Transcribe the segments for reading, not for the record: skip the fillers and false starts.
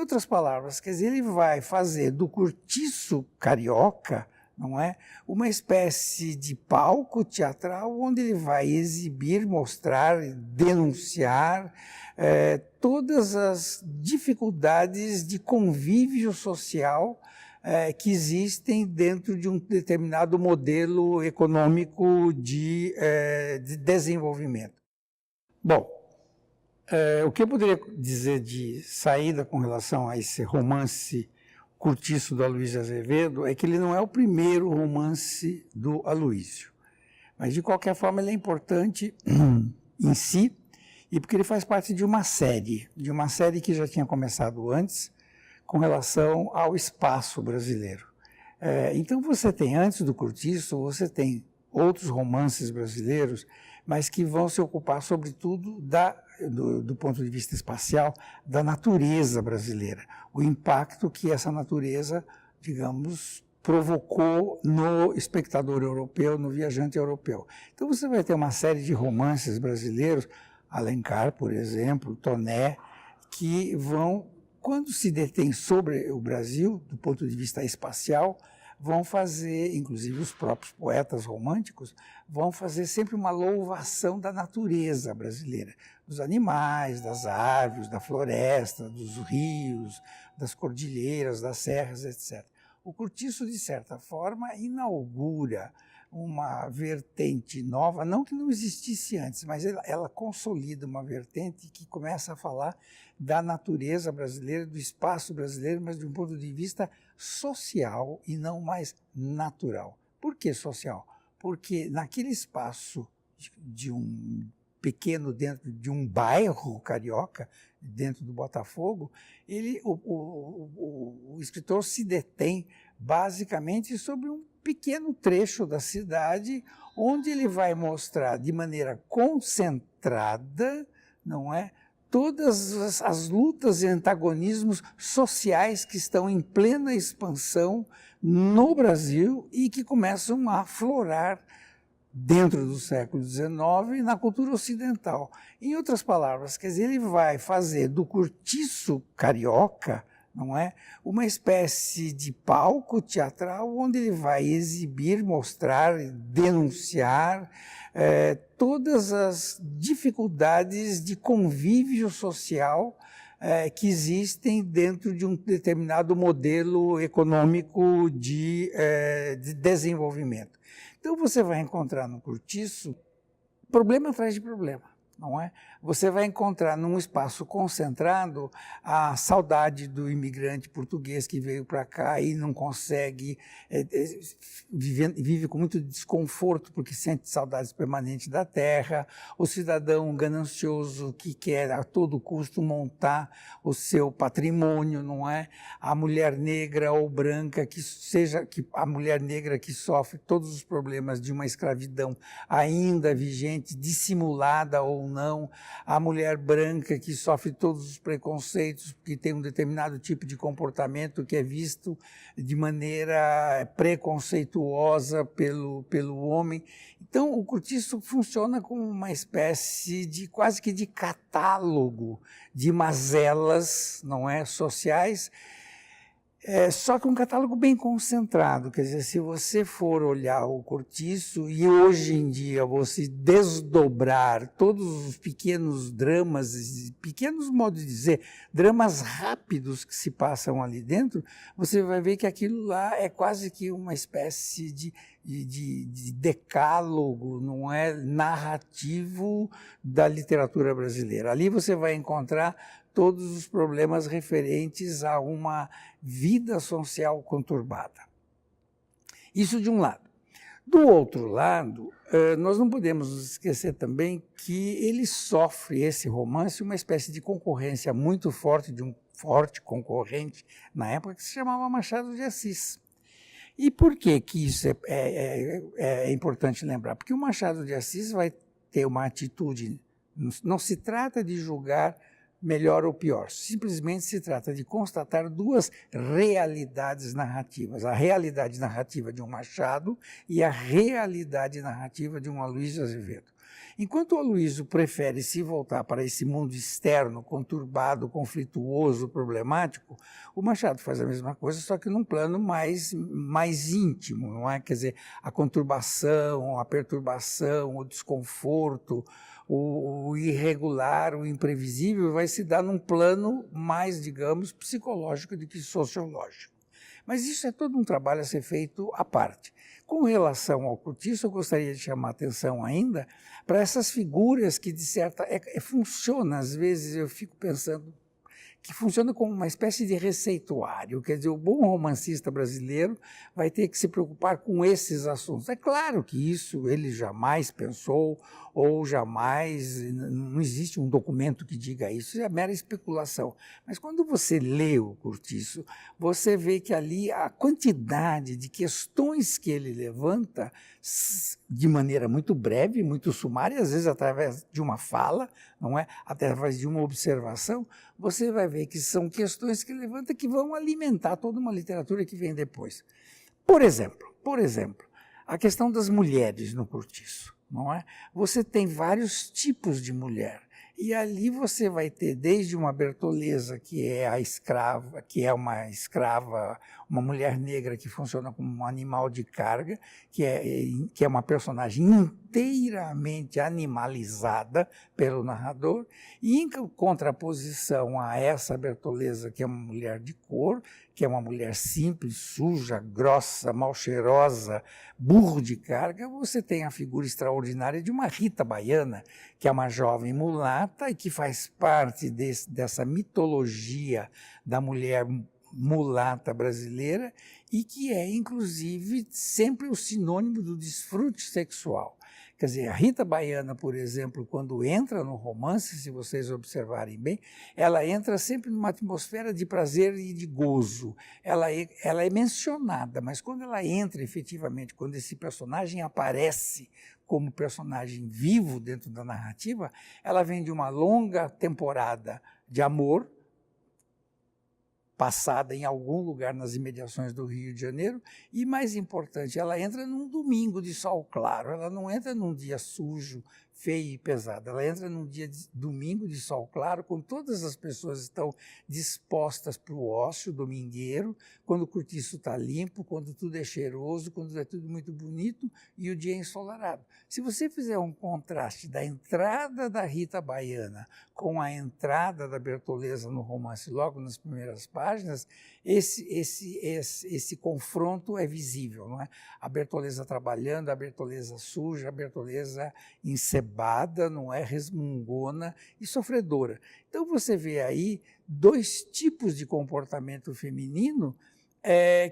outras palavras, quer dizer, ele vai fazer do cortiço carioca, não é, uma espécie de palco teatral onde ele vai exibir, mostrar, denunciar todas as dificuldades de convívio social que existem dentro de um determinado modelo econômico de desenvolvimento. Bom, o que eu poderia dizer de saída com relação a esse romance Cortiço do Aloysio Azevedo é que ele não é o primeiro romance do Aloysio, mas de qualquer forma ele é importante em si, e porque ele faz parte de uma série que já tinha começado antes, com relação ao espaço brasileiro. Então você tem, antes do Cortiço, você tem outros romances brasileiros, mas que vão se ocupar sobretudo do ponto de vista espacial, da natureza brasileira, o impacto que essa natureza, digamos, provocou no espectador europeu, no viajante europeu. Então você vai ter uma série de romances brasileiros, Alencar, por exemplo, Toné, que vão, quando se detém sobre o Brasil, do ponto de vista espacial, vão fazer, inclusive os próprios poetas românticos, vão fazer sempre uma louvação da natureza brasileira, dos animais, das árvores, da floresta, dos rios, das cordilheiras, das serras, etc. O Cortiço, de certa forma, inaugura uma vertente nova, não que não existisse antes, mas ela consolida uma vertente que começa a falar da natureza brasileira, do espaço brasileiro, mas de um ponto de vista social e não mais natural. Por que social? Porque naquele espaço de um pequeno, dentro de um bairro carioca, dentro do Botafogo, o escritor se detém basicamente sobre um pequeno trecho da cidade, onde ele vai mostrar de maneira concentrada, não é, todas as lutas e antagonismos sociais que estão em plena expansão no Brasil e que começam a aflorar dentro do século XIX na cultura ocidental. Em outras palavras, quer dizer, ele vai fazer do cortiço carioca, não é, uma espécie de palco teatral onde ele vai exibir, mostrar, denunciar todas as dificuldades de convívio social que existem dentro de um determinado modelo econômico de desenvolvimento. Então você vai encontrar no Cortiço problema atrás de problema, não é? Você vai encontrar num espaço concentrado a saudade do imigrante português que veio para cá e não consegue, vive com muito desconforto porque sente saudades permanentes da terra, o cidadão ganancioso que quer a todo custo montar o seu patrimônio, não é? A mulher negra ou branca, a mulher negra que sofre todos os problemas de uma escravidão ainda vigente, dissimulada ou não, a mulher branca que sofre todos os preconceitos, que tem um determinado tipo de comportamento que é visto de maneira preconceituosa pelo homem. Então, o Cortiço funciona como uma espécie de, quase que de catálogo de mazelas, não é, sociais, só que um catálogo bem concentrado. Quer dizer, se você for olhar o Cortiço e hoje em dia você desdobrar todos os pequenos dramas, pequenos modos de dizer, dramas rápidos que se passam ali dentro, você vai ver que aquilo lá é quase que uma espécie de decálogo, não é, narrativo da literatura brasileira. Ali você vai encontrar todos os problemas referentes a uma vida social conturbada. Isso de um lado. Do outro lado, nós não podemos nos esquecer também que ele sofre, esse romance, uma espécie de concorrência muito forte, de um forte concorrente na época, que se chamava Machado de Assis. E por que isso é importante lembrar? Porque o Machado de Assis vai ter uma atitude, não se trata de julgar melhor ou pior, simplesmente se trata de constatar duas realidades narrativas, a realidade narrativa de um Machado e a realidade narrativa de um Aloysio Azevedo. Enquanto o Aloysio prefere se voltar para esse mundo externo, conturbado, conflituoso, problemático, o Machado faz a mesma coisa, só que num plano mais íntimo, não é? Quer dizer, a conturbação, a perturbação, o desconforto, o irregular, o imprevisível vai se dar num plano mais, digamos, psicológico do que sociológico. Mas isso é todo um trabalho a ser feito à parte. Com relação ao Curtiço, eu gostaria de chamar a atenção ainda para essas figuras que, de certa... funciona, às vezes eu fico pensando, que funciona como uma espécie de receituário. Quer dizer, o bom romancista brasileiro vai ter que se preocupar com esses assuntos. É claro que isso ele jamais pensou, ou jamais, não existe um documento que diga isso, é mera especulação. Mas quando você lê o Curtiço, você vê que ali a quantidade de questões que ele levanta, de maneira muito breve, muito sumária, às vezes através de uma fala, não é? Através de uma observação, você vai ver que são questões que ele levanta que vão alimentar toda uma literatura que vem depois. Por exemplo, a questão das mulheres no Curtiço. Não é? Você tem vários tipos de mulher. E ali você vai ter desde uma Bertoleza, que é a escrava, que é uma escrava, uma mulher negra que funciona como um animal de carga, que é uma personagem inteiramente animalizada pelo narrador, e em contraposição a essa Bertoleza, que é uma mulher de cor, que é uma mulher simples, suja, grossa, mal cheirosa, burro de carga, você tem a figura extraordinária de uma Rita Baiana, que é uma jovem mulata e que faz parte dessa mitologia da mulher mulata brasileira e que é, inclusive, sempre o sinônimo do desfrute sexual. Quer dizer, a Rita Baiana, por exemplo, quando entra no romance, se vocês observarem bem, ela entra sempre numa atmosfera de prazer e de gozo. Ela é mencionada, mas quando ela entra efetivamente, quando esse personagem aparece como personagem vivo dentro da narrativa, ela vem de uma longa temporada de amor, passada em algum lugar nas imediações do Rio de Janeiro, e, mais importante, ela entra num domingo de sol claro, ela não entra num dia sujo, feio e pesado, ela entra num dia de domingo de sol claro, quando todas as pessoas estão dispostas para o ócio domingueiro, quando o cortiço está limpo, quando tudo é cheiroso, quando é tudo muito bonito e o dia é ensolarado. Se você fizer um contraste da entrada da Rita Baiana com a entrada da Bertoleza no romance logo nas primeiras páginas, esse confronto é visível, não é? A Bertoleza trabalhando, a Bertoleza suja, a Bertoleza encebada, não é? Resmungona e sofredora. Então você vê aí dois tipos de comportamento feminino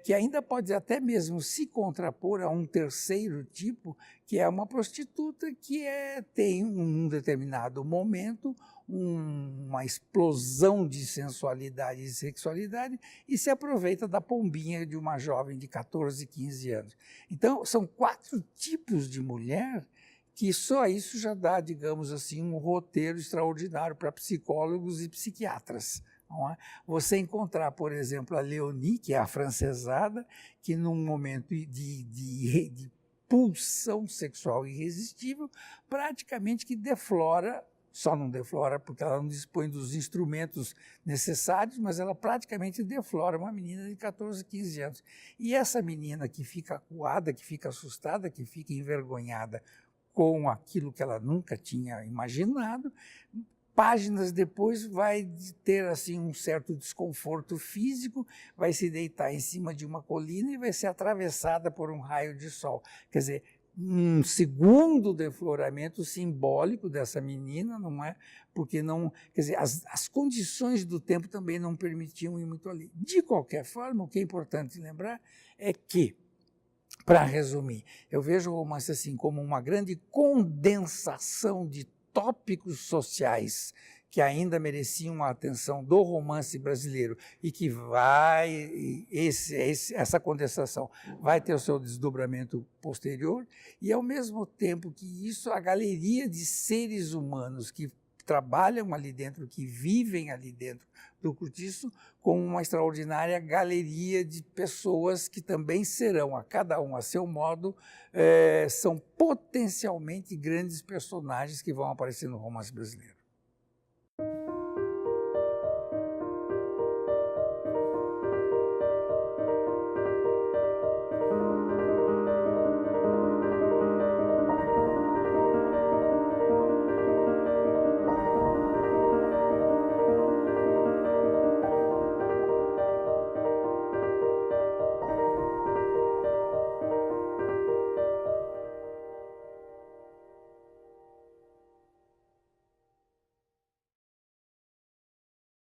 que ainda pode até mesmo se contrapor a um terceiro tipo, que é uma prostituta que tem, num determinado momento, uma explosão de sensualidade e sexualidade e se aproveita da pombinha de uma jovem de 14, 15 anos. Então, são 4 tipos de mulher que só isso já dá, digamos assim, um roteiro extraordinário para psicólogos e psiquiatras. Não é? Você encontrar, por exemplo, a Leonie, que é a afrancesada, que num momento de pulsão sexual irresistível, praticamente que deflora, só não deflora porque ela não dispõe dos instrumentos necessários, mas ela praticamente deflora uma menina de 14, 15 anos. E essa menina que fica acuada, que fica assustada, que fica envergonhada com aquilo que ela nunca tinha imaginado, páginas depois vai ter assim um certo desconforto físico, vai se deitar em cima de uma colina e vai ser atravessada por um raio de sol. Quer dizer, um segundo defloramento simbólico dessa menina, não é? Porque não, quer dizer, as condições do tempo também não permitiam ir muito ali. De qualquer forma, o que é importante lembrar é que, para resumir, eu vejo o romance assim como uma grande condensação de tópicos sociais que ainda mereciam a atenção do romance brasileiro e que essa condensação vai ter o seu desdobramento posterior e, ao mesmo tempo que isso, a galeria de seres humanos que trabalham ali dentro, que vivem ali dentro do Cortiço, com uma extraordinária galeria de pessoas que também serão, a cada um a seu modo, são potencialmente grandes personagens que vão aparecer no romance brasileiro.